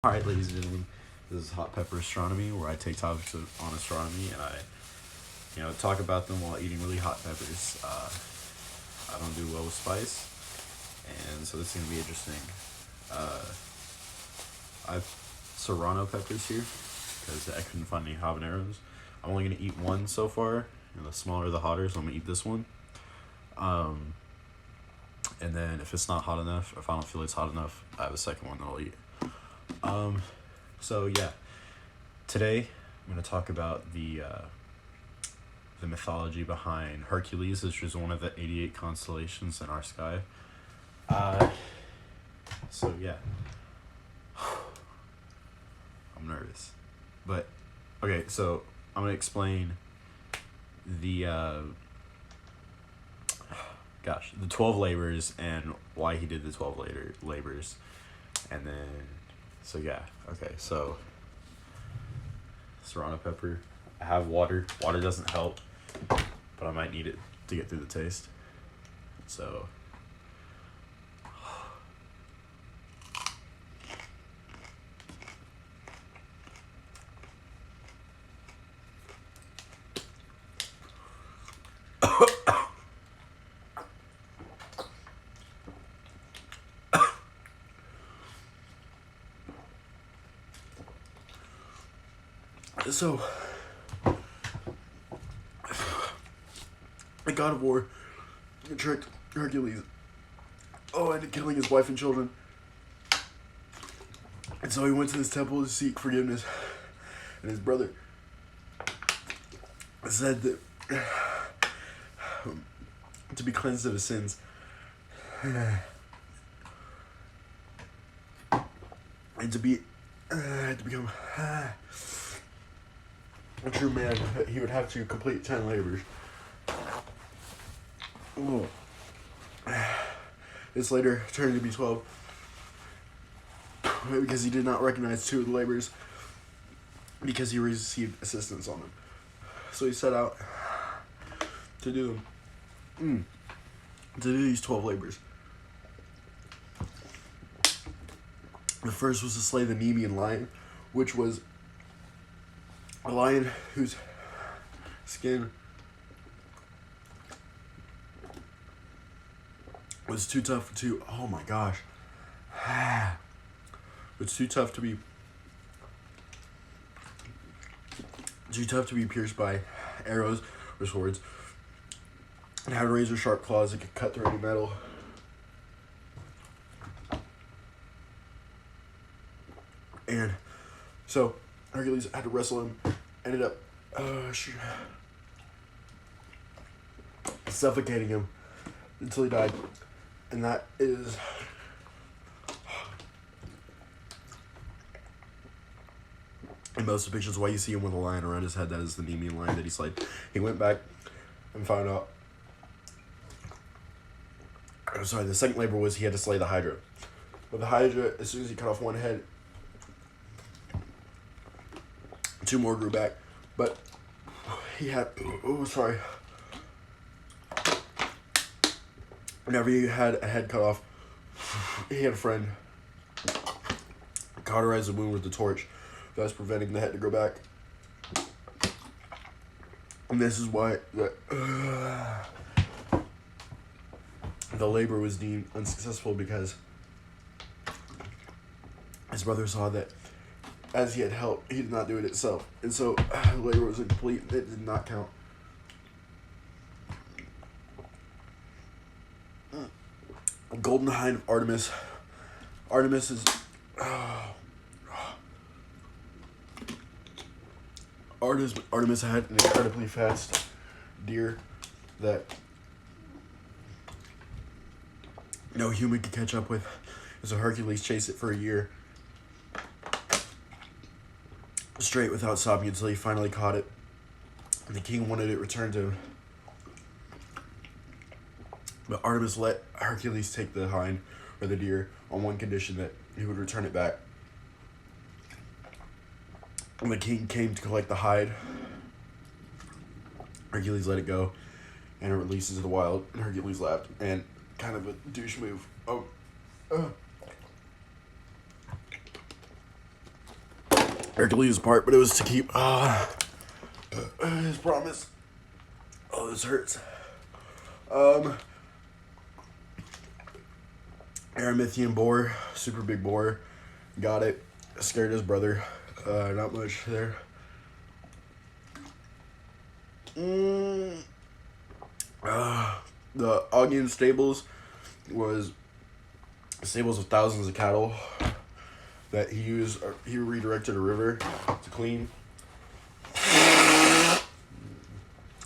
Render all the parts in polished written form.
Alright, ladies and gentlemen, this is Hot Pepper Astronomy, where I take topics on astronomy and I talk about them while eating really hot peppers. I don't do well with spice, and so this is gonna be interesting. I've serrano peppers here because I couldn't find any habaneros. I'm only gonna eat one so far, and the smaller the hotter, so I'm gonna eat this one. And then if it's not hot enough, if I don't feel it's hot enough, I have a second one that I'll eat. So yeah, today I'm going to talk about the mythology behind Hercules, which is one of the 88 constellations in our sky. So yeah, I'm nervous, but okay, so I'm going to explain the, the 12 labors and why he did the 12 labors, and then so yeah, okay, so serrano pepper. I have water. Water doesn't help, but I might need it to get through the taste. So So the god of war tricked Hercules into killing his wife and children. And so he went to this temple to seek forgiveness. And his brother said that to be cleansed of his sins, and to become a true man, he would have to complete 10 labors. This later turned to be 12 because he did not recognize 2 of the labors because he received assistance on them. So he set out to do them. To do these 12 labors. The first was to slay the Nemean lion, which was a lion whose skin was too tough to, oh my gosh, was too tough to be pierced by arrows or swords, and had razor sharp claws that could cut through any metal. And so Hercules had to wrestle him, ended up suffocating him until he died. And that is in most depictions why you see him with a lion around his head. That is the Nemean lion that he slayed. He went back and found out. I'm sorry, the second labor was he had to slay the Hydra. But the Hydra, as soon as he cut off one head, 2 more grew back. But he had, whenever he had a head cut off, he had a friend cauterize the wound with the torch, thus preventing the head to grow back. And this is why the labor was deemed unsuccessful, because his brother saw that as he had helped, he did not do it itself. And so the labor was incomplete. It did not count. Golden Hind of Artemis. Artemis is Artemis had an incredibly fast deer that no human could catch up with. So Hercules chased it for a year straight without stopping until he finally caught it. And the king wanted it returned to him. But Artemis let Hercules take the hind, or the deer, on one condition, that he would return it back. When the king came to collect the hide, Hercules let it go, and it releases to the wild, and Hercules laughed, and kind of a douche move. Hercules' part, but it was to keep his promise. Oh, this hurts. Erymithian boar, super big boar, got it. Scared his brother. Not much there. The Augean stables was stables of thousands of cattle that he used. He redirected a river to clean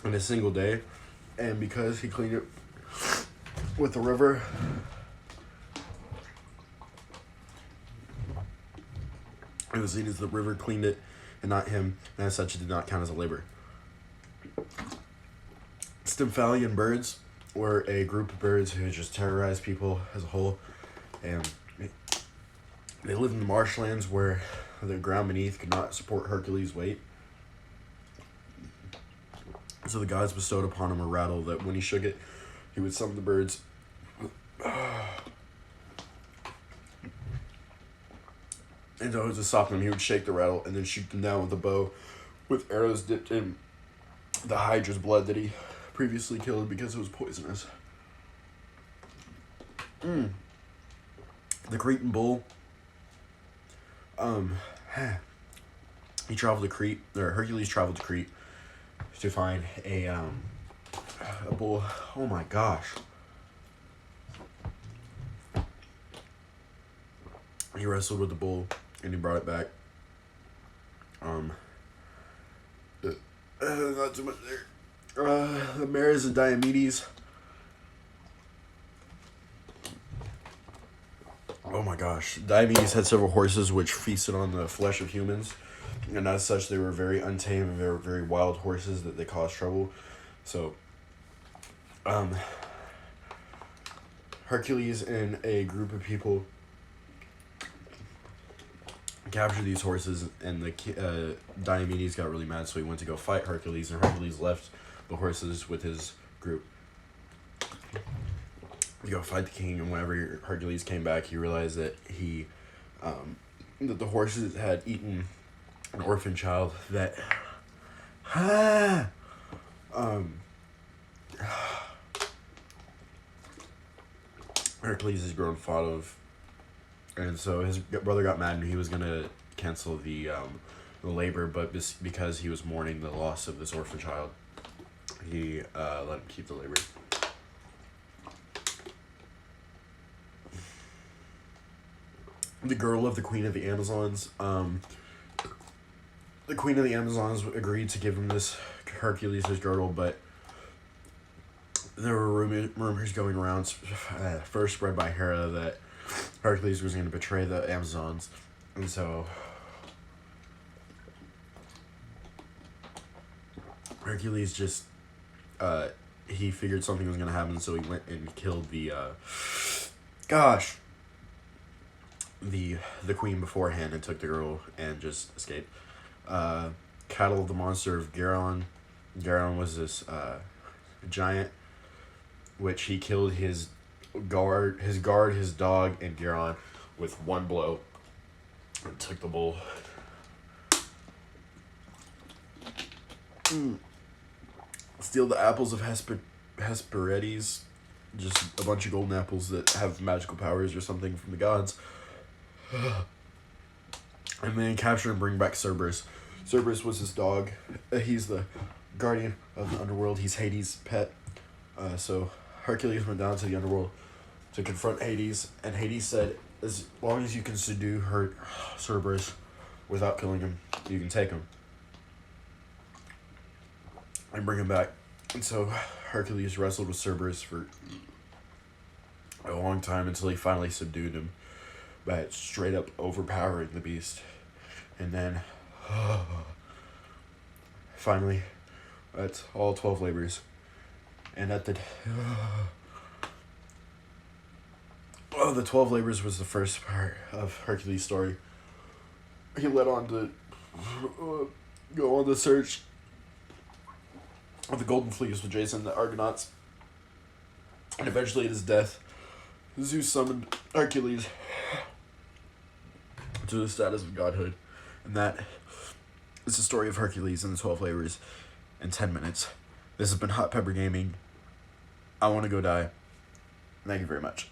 in a single day, and because he cleaned it with the river, it was seen as the river cleaned it and not him, and as such it did not count as a labor. Stymphalian birds were a group of birds who just terrorized people as a whole, and they lived in the marshlands where the ground beneath could not support Hercules' weight. So the gods bestowed upon him a rattle that when he shook it, he would summon the birds. And to stop them, he would shake the rattle and then shoot them down with a bow with arrows dipped in the hydra's blood that he previously killed because it was poisonous. The Cretan bull. He traveled to Crete, or Hercules traveled to Crete to find a bull. Oh my gosh. He wrestled with the bull and he brought it back. Not too much there. The mares of Diomedes. Oh my gosh. Diomedes had several horses which feasted on the flesh of humans. And as such, they were very untamed and they were very wild horses that they caused trouble. So, Hercules and a group of people captured these horses, and the Diomedes got really mad, so he went to go fight Hercules, and Hercules left the horses with his group to go fight the king. And whenever Hercules came back, he realized that that the horses had eaten an orphan child that Hercules has grown fond of. And so his brother got mad and he was going to cancel the labor, but because he was mourning the loss of this orphan child, he let him keep the labor. The girl of the Queen of the Amazons. The Queen of the Amazons agreed to give him this Hercules' his girdle, but there were rumors going around, first spread by Hera, that Hercules was going to betray the Amazons, and so Hercules just he figured something was going to happen, so he went and killed the queen beforehand and took the girl and just escaped. Cattle of the monster of Geron. Geron was this giant, which he killed his guard, his dog, and Geron with one blow, and took the bull. Steal the apples of Hesperides, just a bunch of golden apples that have magical powers or something from the gods. And then capture and bring back Cerberus. Cerberus was his dog. He's the guardian of the underworld. He's Hades' pet. So Hercules went down to the underworld to confront Hades, and Hades said, as long as you can subdue Cerberus without killing him, you can take him and bring him back. And so Hercules wrestled with Cerberus for a long time until he finally subdued him by straight up overpowering the beast. And then finally, that's all 12 labors. And at the the 12 labors was the first part of Hercules' story. He led on to go on the search of the Golden Fleece with Jason and the Argonauts. And eventually at his death, Zeus summoned Hercules to the status of godhood. And that It's the story of Hercules and the 12 flavors in 10 minutes. This has been Hot Pepper Gaming. I want to go die. Thank you very much.